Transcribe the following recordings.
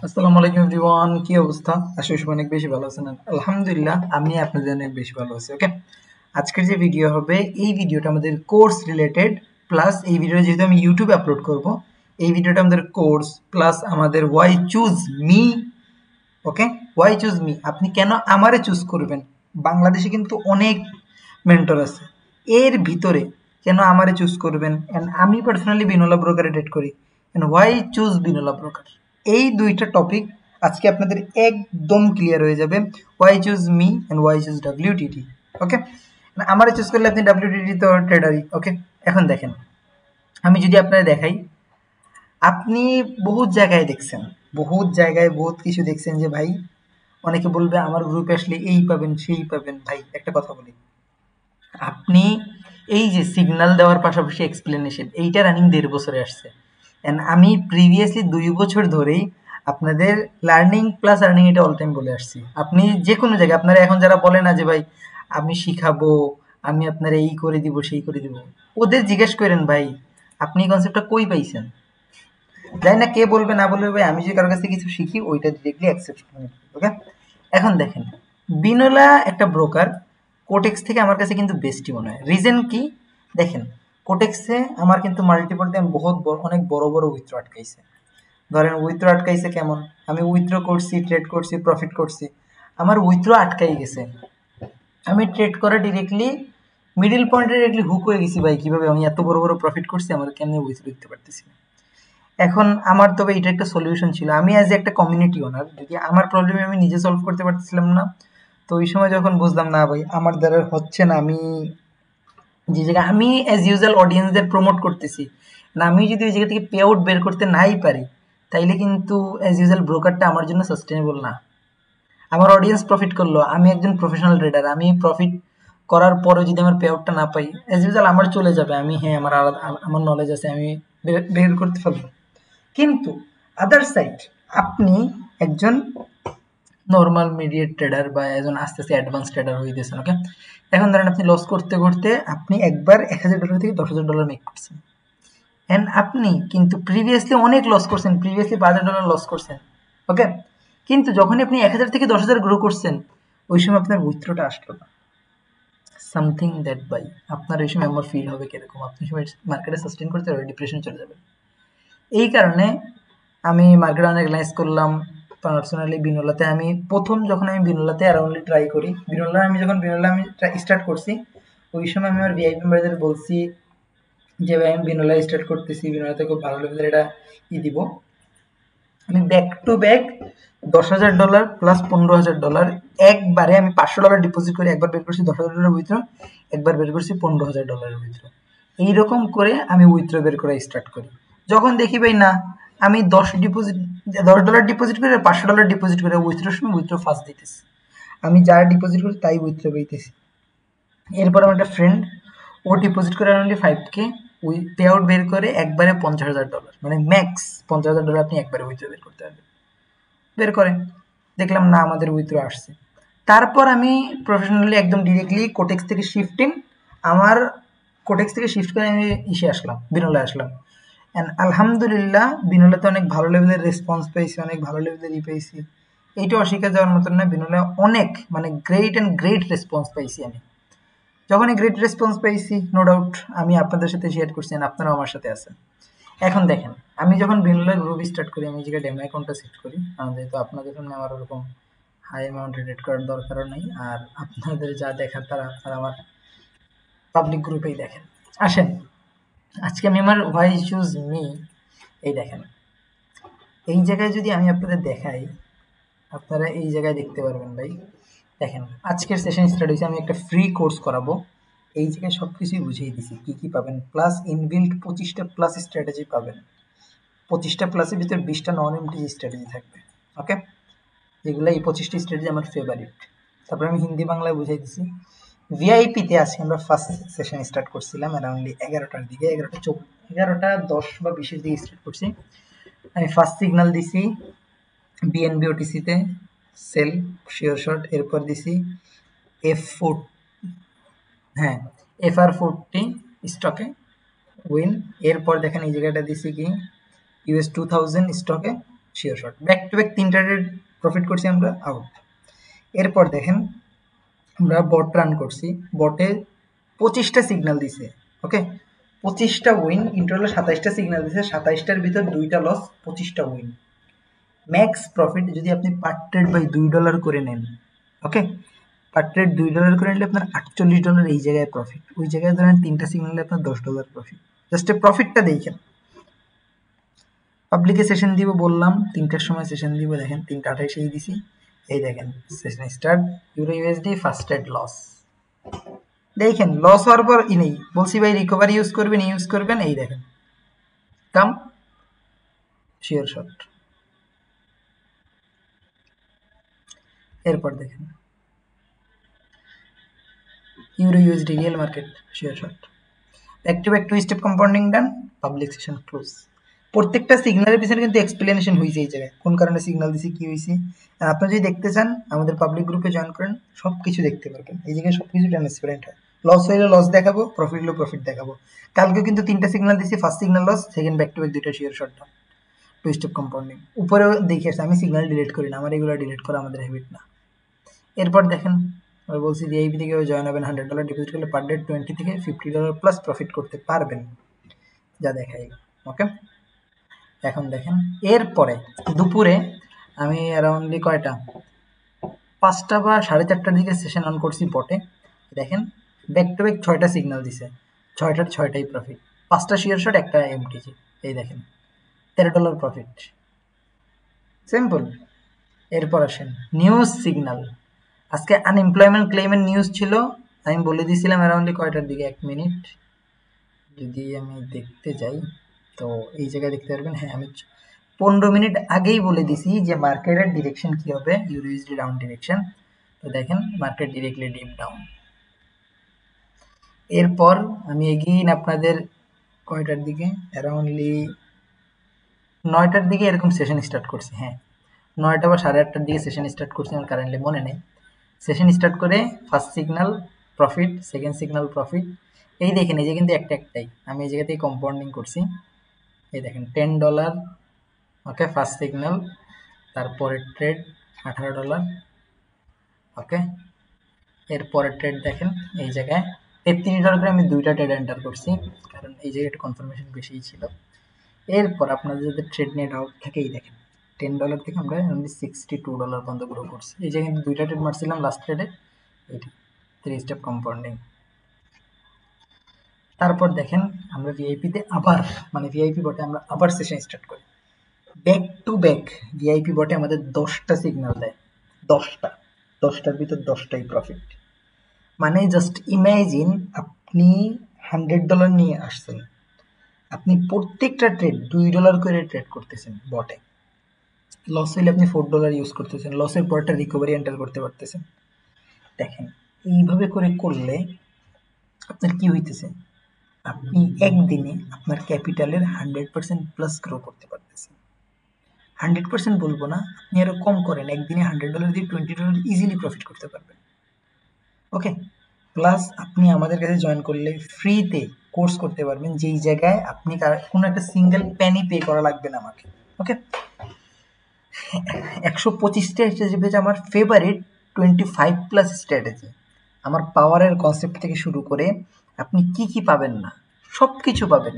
আসসালামু আলাইকুম এভরিওয়ান, কি অবস্থা? আশা করি অনেক বেশি ভালো আছেন। আলহামদুলিল্লাহ আমি আপনাদের অনেক বেশি ভালো আছি। ওকে, আজকের যে ভিডিও হবে এই ভিডিওটা আমাদের কোর্স রিলেটেড, প্লাস এই ভিডিওটা যেহেতু আমি ইউটিউবে আপলোড করব, এই ভিডিওটা আমাদের কোর্স প্লাস আমাদের ওয়াই চুজ মি। ওকে, ওয়াই চুজ মি, আপনি কেন আমারে চুজ করবেন? বাংলাদেশে কিন্তু অনেক মেন্টর আছে, এর ভিতরে কেন আমারে চুজ করবেন? এন্ড আমি পার্সোনালি বিনোলা ব্রোকারে ডেট করি, এন্ড ওয়াই চুজ বিনোলা ব্রোকার। এই দুইটা টপিক আজকে আপনাদের একদম ক্লিয়ার হয়ে যাবে। Why choose me and why choose WTT. Okay, আমারে চুজ করলে আপনি ডাব্লিউটিটি তো ট্রেডারই। ওকে, এখন দেখেন, আমি যদি আপনারা দেখাই, আপনি বহুত জায়গায় দেখছেন, বহুত জায়গায় বহুত কিছু দেখছেন যে ভাই অনেকে বলবে আমার গ্রুপে আসলে এই পাবেন সেই পাবেন। ভাই একটা কথা বলি, আপনি এই যে সিগন্যাল দেওয়ার পাশাপাশি এক্সপ্লেনেশন, এইটা রানিং 1.5 বছরে আসছে। এন্ড আমি প্রিভিয়াসলি 2 বছর ধরেই আপনাদের লার্নিং প্লাস আর্নিং এটা অল টাইম বলে আসছি। আপনি যে কোনো জায়গায়, আপনারা এখন যারা বলে না যে ভাই আমি শিখাবো, আমি আপনার এই করে দিব সেই করে দিব, ওদের জিজ্ঞেস করেন ভাই আপনি কনসেপ্টটা কই পাইছেন। জানি না কে বলবে না বলবে, ভাই আমি যদি কারোর কাছ থেকে কিছু শিখি ওইটা ডিরেক্টলি অ্যাকসেপ্ট করি। ওকে, এখন দেখেন, বিনোলা একটা ব্রোকার, কোটেক্স থেকে আমার কাছে কিন্তু বেস্টই মনে হয়। রিজন কি? দেখেন, কোটেক্সে আমার কিন্তু মাল্টিপল টাইম অনেক বড় বড় উইথড্র আটকাইছে। ধরেন উইথড্র আটকাইছে কেমন, আমি উইথড্র করছি, ট্রেড করছি, প্রফিট করছি, আমার উইথড্র আটকাই গেছে, আমি ট্রেড করে ডিরেক্টলি মিডিল পয়েন্টে ডিরেক্টলি হুক হয়ে গেছি। ভাই কিভাবে আমি এত বড় বড় প্রফিট করছি, আমার কেমনে উইথড্র দিতে পারতেছি না। এখন আমার তবে এটা একটা সলিউশন ছিল, আমি অ্যাজ একটা কমিউনিটি ওনার, যদি আমার প্রবলেম আমি নিজে সলভ করতে পারতেছিলাম না, তো ওই সময় যখন বুঝলাম না ভাই আমার দ্বারা হচ্ছে না, আমি যে জায়গায় আমি অ্যাজ ইউজুয়াল অডিয়েন্সদের প্রমোট করতেছি না, আমি যদি ওই জায়গা থেকে পে আউট বের করতে নাই পারি, তাইলে কিন্তু অ্যাজ ইউজুয়াল ব্রোকারটা আমার জন্য সাস্টেনেবল না। আমার অডিয়েন্স প্রফিট করলো, আমি একজন প্রফেশনাল ট্রেডার, আমি প্রফিট করার পরে যদি আমার পে আউটটা না পাই, অ্যাজ ইউজুয়াল আমার চলে যাবে। আমি হ্যাঁ আমার আলাদা আমার নলেজ আছে, আমি বের করতে পারবো। কিন্তু আদার সাইড, আপনি একজন নর্মাল মিডিয়েট ট্রেডার বা একজন আস্তে আস্তে অ্যাডভান্স ট্রেডার হইতেছেন। ওকে, এখন ধরেন আপনি লস করতে করতে আপনি একবার $1000 থেকে $10,000 মেক করছেন, এন্ড আপনি কিন্তু প্রিভিয়াসলি অনেক লস করছেন, প্রিভিয়াসলি $5,000 লস করছেন। ওকে, কিন্তু যখনই আপনি 1000 থেকে 10,000 গ্রো করছেন, ওই সময় আপনার উইথড্রটা আসলো না। সামথিং দ্যাট বাই, আপনার এই সময় আমার ফিল হবে কিরকম, আপনি সময় মার্কেটে সাস্টেন করতে পারবেন, ডিপ্রেশনে চলে যাবেন। এই কারণে আমি মার্কেট অ্যানালাইজ করলাম। পার্সোনালি বিনোলাতে আমি প্রথম যখন আমি বিনোলাতে অ্যারাউন্ডলি ট্রাই করি, বিনোলা আমি স্টার্ট করছি, ওই সময় আমি আমার ভিআইপি মেম্বারদের বলছি যে ভাই আমি বিনোলা স্টার্ট করতেছি, বিনোলাতে খুব ভালো লেভেলের এটা দিব। আমি ব্যাক টু ব্যাক $10,000 প্লাস $15,000 একবারে আমি $500 ডিপোজিট করে একবার বের করছি $10,000 উইথড্র, একবার বের করছি $15,000 উইথড্র। এইরকম করে আমি উইথড্র বের করা স্টার্ট করি। যখন দেখি ভাই না, আমি $10 ডিপোজিট করে $500 ডিপোজিট করে উইথড্রোর সময় উইথড্র ফার্স্ট দিতেছি, আমি যা ডিপোজিট করি তাই উইথড্র পেতেছি। এরপর আমার একটা ফ্রেন্ড, ও ডিপোজিট করে অনলি 5K, ওই পে আউট বের করে একবারে $50,000, মানে ম্যাক্স $50,000 আপনি একবারে উইথড্র বের করতে পারবেন। বের করে দেখলাম না আমাদের উইথড্র আসছে। তারপর আমি প্রফেশনালি একদম ডিরেক্টলি কোটেক্স থেকে শিফটিং, আমার কোটেক্স থেকে শিফট করে আমি আসলাম, বিনোলায় আসলাম। অ্যান্ড আলহামদুলিল্লাহ বিনোলাতে অনেক ভালো লেভেলের রেসপন্স পেয়েছি, অনেক ভালো লেভেলের পেয়েছি। এইটা অস্বীকার যাওয়ার মতন না, বিনোলায় অনেক মানে গ্রেট রেসপন্স পাইছি আমি। যখনই গ্রেট রেসপন্স পেয়েছি, নো ডাউট আমি আপনাদের সাথে শেয়ার করছি, আপনারাও আমার সাথে আছেন। এখন দেখেন, আমি যখন বিনোলার গ্রুপ স্টার্ট করি, আমি যেটা ডেমো অ্যাকাউন্টটা সেট করি, যেহেতু আপনাদের সামনে আমার ওরকম হাই অ্যামাউন্ট রেট করার দরকারও নেই, আর আপনাদের যা দেখার তারা আপনারা আমার পাবলিক গ্রুপেই দেখেন। আসেন, আজকে আমি আমার ওয়াই চুজ মি, এই দেখেন, এই জায়গায় যদি আমি আপনাদের দেখাই, আপনারা এই জায়গায় দেখতে পারবেন। ভাই দেখেন, আজকের সেশন স্টার্ট হয়েছে, আমি একটা ফ্রি কোর্স করাবো, এই জায়গায় সব কিছুই বুঝিয়ে দিছি কি কি পাবেন, প্লাস ইনবিল্ট 25টা প্লাস স্ট্র্যাটেজি পাবেন। 25টা প্লাসের ভিতরে 20টা নন এমটিজি স্ট্র্যাটেজি থাকবে। ওকে, যেগুলো এই 25টি স্ট্র্যাটেজি আমার ফেভারিট। তারপরে আমি হিন্দি বাংলায় বুঝাই দিছি। ভিআইপিতে আজকে আমরা ফার্স্ট সেশন স্টার্ট করছিলাম অ্যারাউন্ডলি 11টার দিকে, 11:10 বা 20-এর দিকে স্টার্ট করছি। আমি ফার্স্ট সিগন্যাল দিছি বিএনবি ওটিসিতে সেল শিওর শর্ট, এরপর দিছি F4, হ্যাঁ FR40 স্টকে উইন। এরপর দেখেন এই জায়গাটা দিছি কি US 2000 স্টকে sure short, back to back 3টা ট্রেড প্রফিট করছি আমরা, আউট। এরপর দেখেন আমরা বট রান করছি, বটে 25টা সিগন্যাল দিছে, ওকে 25টা উইন, ইন্টারনাল 27টা সিগন্যাল দিছে, 27টার ভিতর 2টা লস, 25টা উইন। ম্যাক্স প্রফিট যদি আপনি পার ট্রেড বাই $2 করে নেন, ওকে পার ট্রেড $2 করে নিলে আপনার $48 এই জায়গায় প্রফিট, ওই জায়গায় ধরেন 3টা সিগন্যালে আপনার $10 প্রফিট। জাস্ট প্রফিটটা দেখেন। পাবলিকে সেশন দিব বললাম, 3টার সময় সেশন দিব, দেখেন 3:28 দিছি, এই দেখেন session start, euro USD first trade loss, দেখেন লস হওয়ার পর নেই, বলছি ভাই রিকভারি ইউজ করবেন, এই দেখেন কাম শিওর শর্ট। এরপর দেখেন euro USD real market sure short, back to back 2 step compounding done, public session close. প্রত্যেকটা সিগন্যালের পিছনে কিন্তু এক্সপ্লেনেশন হয়েছে এই জায়গায়, কোন কারণে সিগন্যাল দিছি, কি হয়েছে। আর আপনি যদি দেখতে চান আমাদের পাবলিক গ্রুপে জয়েন করেন, সব কিছু দেখতে পারবেন, এই জায়গায় সব কিছু ট্রান্সপারেন্ট হয়। লস হইলে লস দেখাবো, প্রফিট হলে প্রফিট দেখাবো। কালকেও কিন্তু 3টা সিগন্যাল দিছি, first signal loss, second back to back 2টা sure shot done, 2 step compounding. উপরেও দেখিয়েছে, আমি সিগন্যাল ডিলিট করি না, আমার এগুলো ডিলিট করা আমাদের হ্যাবিট না। এরপর দেখেন আমি বলছি ভিআইপি থেকে জয়েন হবেন, $100 ডিপোজিট করলে পার ডে 20 থেকে $50 প্লাস প্রফিট করতে পারবেন, যা দেখাই, ওকে। এখন দেখেন এরপরে দুপুরে আমি অ্যারাউন্ডলি কয়টা 5টা বা 4:30টার দিকে সেশন অন করছি বটে, দেখেন ব্যাক টু ব্যাক 6টা সিগন্যাল দিছে, 6টার 6টাই প্রফিট, 5টা শিওর শট, একটা এমটিজি, এই দেখেন $13 প্রফিট, সিম্পল। এরপর আসেন নিউজ সিগন্যাল, আজকে আনএমপ্লয়মেন্ট ক্লেমের নিউজ ছিল, আমি বলে দিয়েছিলাম অ্যারাউন্ডলি কয়টার দিকে, 1 মিনিট যদি আমি দেখতে যাই তো এই জায়গায় দেখতে পারবেন, হ্যাঁ আমি 15 মিনিট আগেই বলে দিছি যে মার্কেটের ডিরেকশন কি হবে, ইউরোইউএসডি ডাউন ডিরেকশন, তো দেখেন মার্কেট ডিরেক্টলি ডিপ ডাউন। এরপর আমি এগেইন আপনাদের কয়টার দিকে, অ্যারাউন্ডলি 9টার দিকে এরকম সেশন স্টার্ট করছি, হ্যাঁ 9টা বা 8:30টার দিকে সেশন স্টার্ট করছি, আমার কারেন্টলি মনে নেই। সেশন স্টার্ট করে first signal profit, second signal profit, এই দেখেন এই যে কিন্তু একটাই, আমি এই জায়গাতেই কম্পাউন্ডিং করছি, এই দেখেন $10, ওকে ফার্স্ট সিগন্যাল, তারপরের ট্রেড $18, ওকে। এরপরের ট্রেড দেখেন এই জায়গায় $33 করে আমি 2টা ট্রেড এন্টার করছি, কারণ এই জায়গায় একটু কনফার্মেশন বেশিই ছিল। এরপর আপনাদের যদি ট্রেড নিয়ে ডাউট থাকে, এই দেখেন $10 থেকে আমরা অনলি $62 পর্যন্ত গ্রো করছি, এই জায়গায় কিন্তু 2টা ট্রেড মারছিলাম লাস্ট ট্রেডে, এইটা 3 স্টেপ কম্পাউন্ডিং। তারপর দেখেন আমরা ভিআইপিতে আবার মানে ভিআইপি বটে আমরা আবার সেশন স্টার্ট করি, ব্যাক টু ব্যাক ভিআইপি বটে আমাদের 10টা সিগন্যাল দেয়, 10টার ভিতর 10টাই প্রফিট। মানে জাস্ট ইমাজিন আপনি $100 নিয়ে আসছেন, আপনি প্রত্যেকটা ট্রেড $2 করে ট্রেড করতেছেন বটে, লস হইলে আপনি $4 ইউজ করতেছেন, লসের পরটা রিকভারি এন্টার করতে পারতেছেন। দেখেন এইভাবে করে করলে আপনার কি হইতেছে, আপনি একদিনে আপনার ক্যাপিটালের 100% প্লাস গ্রো করতে পারতেছেন। 100% বলবো না, আপনি আরো কম করেন, একদিনে $100 দিয়ে $20 ইজিলি প্রফিট করতে পারবেন, ওকে। প্লাস আপনি আমাদের কাছে জয়েন করলে ফ্রিতে কোর্স করতে পারবেন, যেই জায়গায় আপনি কোনো একটা সিঙ্গেল পেনি পে করা লাগবে না আমাকে, ওকে। 125টা স্ট্র্যাটেজি পেজ আমার ফেভারিট, 25 প্লাস স্ট্র্যাটেজি, আমার পাওয়ারের কনসেপ্ট থেকে শুরু করে আপনি কি কি পাবেন না সব কিছু পাবেন।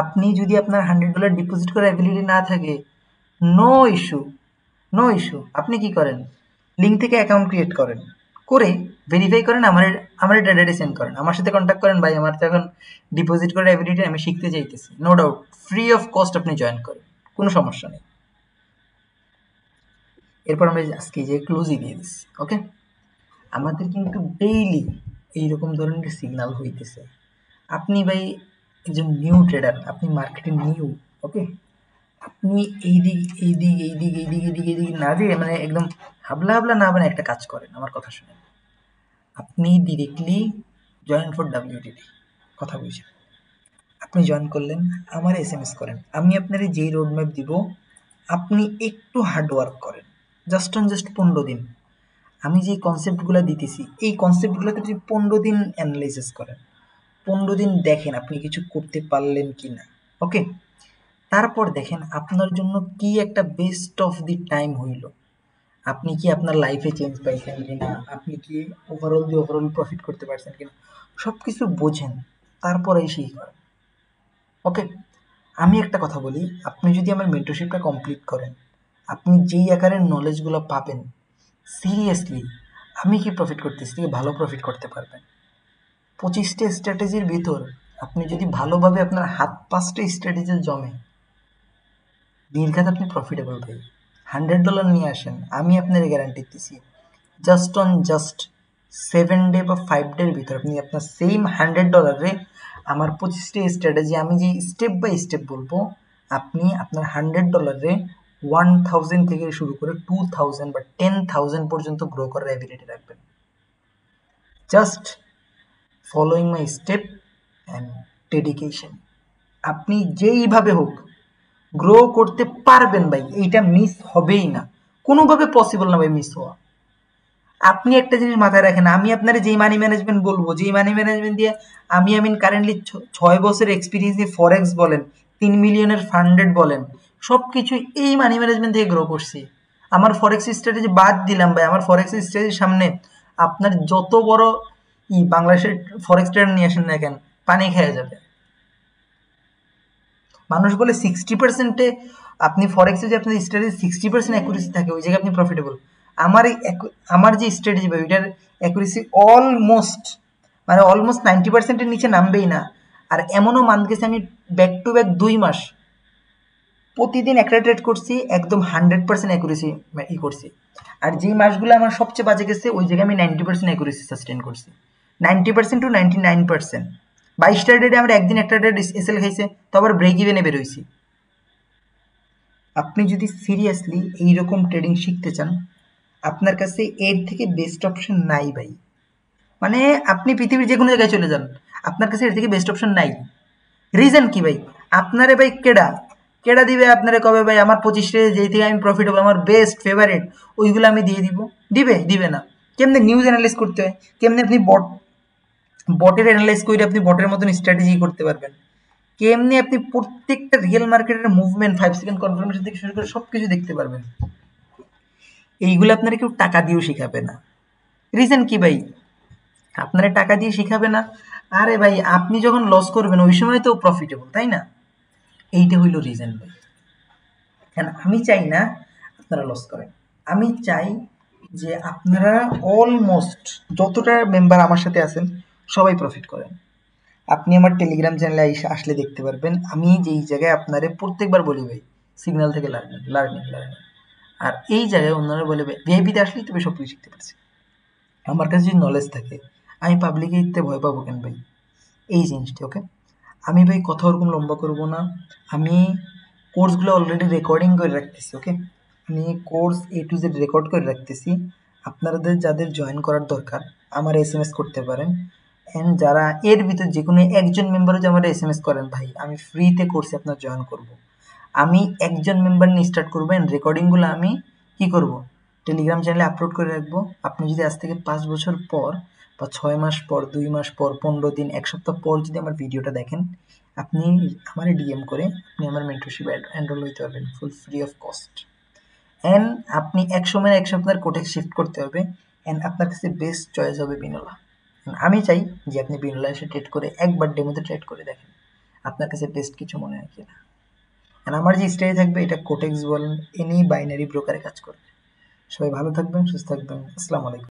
আপনি যদি আপনার $100 ডিপোজিট করার অ্যাবিলিটি না থাকে, নো ইস্যু, নো ইস্যু, আপনি কি করেন, লিঙ্ক থেকে অ্যাকাউন্ট ক্রিয়েট করেন, করে ভেরিফাই করেন, আমার ডেটাটি সেন্ড করেন, আমার সাথে কন্ট্যাক্ট করেন, ভাই আমার তো এখন ডিপোজিট করার অ্যাবিলিটি আমি শিখতে চাইতেছি, no doubt free of cost আপনি জয়েন করেন, কোনো সমস্যা নেই। এরপর আমরা আজকে যে ক্লোজই দিয়ে দিচ্ছি, ওকে। আমাদের কিন্তু ডেইলি এইরকম ধরনের সিগন্যাল হইতেছে, আপনি ভাই একজন নিউ ট্রেডার, আপনি মার্কেটে নিউ, ওকে, আপনি এইদিক না দিয়ে মানে একদম হাবলা না মানে একটা কাজ করেন, আমার কথা শুনেন, আপনি ডিরেক্টলি জয়েন ফর WTT, কথা বুঝছেন, আপনি জয়েন করলেন, আমার SMS করেন, আমি আপনার যেই রোড ম্যাপ দিব, আপনি একটু হার্ডওয়ার্ক করেন, জাস্ট 15 দিন, আমি যে কনসেপ্টগুলো দিতেছি এই কনসেপ্টগুলোতে যদি 15 দিন অ্যানালাইসিস করেন, 15 দিন দেখেন আপনি কিছু করতে পারলেন কি না, ওকে। তারপর দেখেন আপনার জন্য কি একটা বেস্ট অফ দি টাইম হইল, আপনি কি আপনার লাইফে চেঞ্জ পাইছেন কিনা, আপনি কি ওভারঅল প্রফিট করতে পারছেন কিনা, সবকিছু বোঝেন, তারপরে সেই করেন। ওকে, আমি একটা কথা বলি, আপনি যদি আমার মেন্টরশিপটা কমপ্লিট করেন, আপনি যেই আকারের নলেজগুলো পাবেন, সিরিয়াসলি আমি কি প্রফিট করতেছি থেকে ভালো প্রফিট করতে পারবেন। 25টা স্ট্র্যাটেজির ভিতর আপনি যদি ভালোভাবে আপনার হাত 5টা স্ট্র্যাটেজি জমে, নির্ঘাত আপনি প্রফিটেবল ভাই। $100 নিয়ে আসেন, আমি আপনার গ্যারান্টি দিচ্ছি জাস্ট 7 ডে বা 5 ডের ভিতর আপনি আপনার সেম $100 আমার 25টা স্ট্র্যাটেজি আমি যে স্টেপ বাই স্টেপ বলবো, আপনি আপনার $100 1000 থেকে শুরু করে 2000 বা 10,000 পর্যন্ত গ্রো করার অ্যাবিলিটি রাখবেন, just following my step and dedication. আপনি যেইভাবে হোক গ্রো করতে পারবেন ভাই, এইটা মিস হবেই না, কোনোভাবে পসিবল না ভাই মিস হওয়া। আপনি একটা জিনিস মাথায় রাখেন, আমি আপনার যেই মানি ম্যানেজমেন্ট বলবো, যেই মানি ম্যানেজমেন্ট দিয়ে আমি কারেন্টলি 6 বছর এক্সপিরিয়েন্স দিয়ে ফরেক্স বলেন, 3 মিলিয়নের ফান্ডেড বলেন, সব কিছু এই মানি ম্যানেজমেন্ট থেকে গ্রো করছি। আমার ফরেক্স স্ট্র্যাটেজি বাদ দিলাম ভাই, আমার ফরেক্স স্ট্র্যাটেজির সামনে আপনার যত বড় বাংলাদেশের ফরেক্স ট্রেডার নিয়ে আসেন না কেন, পানি খেয়ে যাবে। মানুষ বলে 60%-এ আপনি ফরেক্সে যে আপনার স্ট্র্যাটেজি 60% অ্যাকুরেসি থাকে, ওই জায়গায় আপনি প্রফিটেবল। আমার যে স্ট্র্যাটেজি ভাই, ওইটার অ্যাকুরেসি অলমোস্ট 90%-এর নিচে নামবেই না। আর এমনও মান্থ গেছে আমি ব্যাক টু ব্যাক 2 মাস প্রতিদিন একটা ট্রেড করছি, একদম 100% অ্যাকুরেসি করছি। আর যেই মাসগুলো আমার সবচেয়ে বাজে গেছে, ওই জায়গায় আমি 90% অ্যাকুরেসি সাস্টেন করছি, 90% টু 99%। 22টা ট্রেডে আমরা একদিন একটা ট্রেড এসএল খাইছে, তো আবার ব্রেক ইভেনে বেরোইছি। আপনি যদি সিরিয়াসলি এইরকম ট্রেডিং শিখতে চান, আপনার কাছে এর থেকে বেস্ট অপশন নাই ভাই। মানে আপনি পৃথিবীর যে কোনো জায়গায় চলে যান, আপনার কাছে এর থেকে বেস্ট অপশন নাই। রিজন কি ভাই? আপনারে ভাই কেডা দিবে আপনারে, কবে ভাই আমার 25 যেই থেকে আমি প্রফিট হবো, আমার বেস্ট ফেভারিট ওইগুলো আমি দিয়ে দিব? দিবে না। কেমনে নিউজ অ্যানালাইজ করতে হয়, কেমনে আপনি বটের অ্যানালাইজ করে আপনি বটের মতন স্ট্র্যাটেজি করতে পারবেন, কেমনি আপনি প্রত্যেকটা রিয়েল মার্কেটের মুভমেন্ট 5 সেকেন্ড কনফার্মেশন থেকে শুরু করে সবকিছু দেখতে পারবেন, এইগুলো আপনারা কেউ টাকা দিয়েও শিখাবে না। রিজন কি ভাই? আপনারা টাকা দিয়ে শিখাবে না, আরে ভাই আপনি যখন লস করবেন ওই সময় তো প্রফিটেবল, তাই না? এইটা হইল রিজন ভাই। কারণ আমি চাই না আপনারা লস করেন, আমি চাই যে আপনারা অলমোস্ট যতটা মেম্বার আমার সাথে আছেন সবাই প্রফিট করেন। আপনি আমার টেলিগ্রাম চ্যানেলে আসলে দেখতে পারবেন, আমি যেই জায়গায় আপনারে প্রত্যেকবার বলি ভাই সিগন্যাল থেকে লার্নিং। আর এই জায়গায় অন্যরা বলে ভাই ভিআইপিতে আসলেই তুমি সব কিছু শিখতে পারছি। আমার কাছে যদি নলেজ থাকে, আমি পাবলিকে দিতে ভয় পাবো কেন ভাই? এই জিনিসটা। ওকে, আমি ভাই কথা ওরকম লম্বা করবো না, আমি কোর্সগুলো অলরেডি রেকর্ডিং করে রাখতেছি। ওকে, আমি course A to Z record করে রাখতেছি, আপনাদের যাদের জয়েন করার দরকার আমার SMS করতে পারেন। অ্যান্ড যারা এর ভিতর যে কোনো একজন মেম্বারও যে আমার SMS করেন, ভাই আমি ফ্রিতে কোর্সে আপনার জয়েন করব। আমি একজন মেম্বার নিয়ে স্টার্ট করবো, অ্যান্ড রেকর্ডিংগুলো আমি কি করব, টেলিগ্রাম চ্যানেলে আপলোড করে রাখবো। আপনি যদি আজ থেকে 5 বছর পর বা 6 মাস পর, 2 মাস পর, 15 দিন, 1 সপ্তাহ পর যদি আমার ভিডিওটা দেখেন, আপনি আমার DM করে আপনি আমার মেন্টরশিপ এনরোল হইতে পারবেন full free of cost. And আপনি এক সময় 1 সপ্তাহের কোটেক্স শিফট করতে হবে, অ্যান্ড আপনার কাছে বেস্ট চয়েস হবে বিনোলা। আমি চাই যে আপনি বিনোলা এসে ট্রেড করে একবার ডেমোতে ট্রেড করে দেখেন আপনার কাছে বেস্ট কিছু মনে হয় কিনা। আর আমার যে স্টাইল থাকবে এটা কোটেক্স বলেন এনি বাইনারি ব্রোকারে কাজ করবে। সবাই ভালো থাকবেন, সুস্থ থাকবেন। আসসালামু আলাইকুম।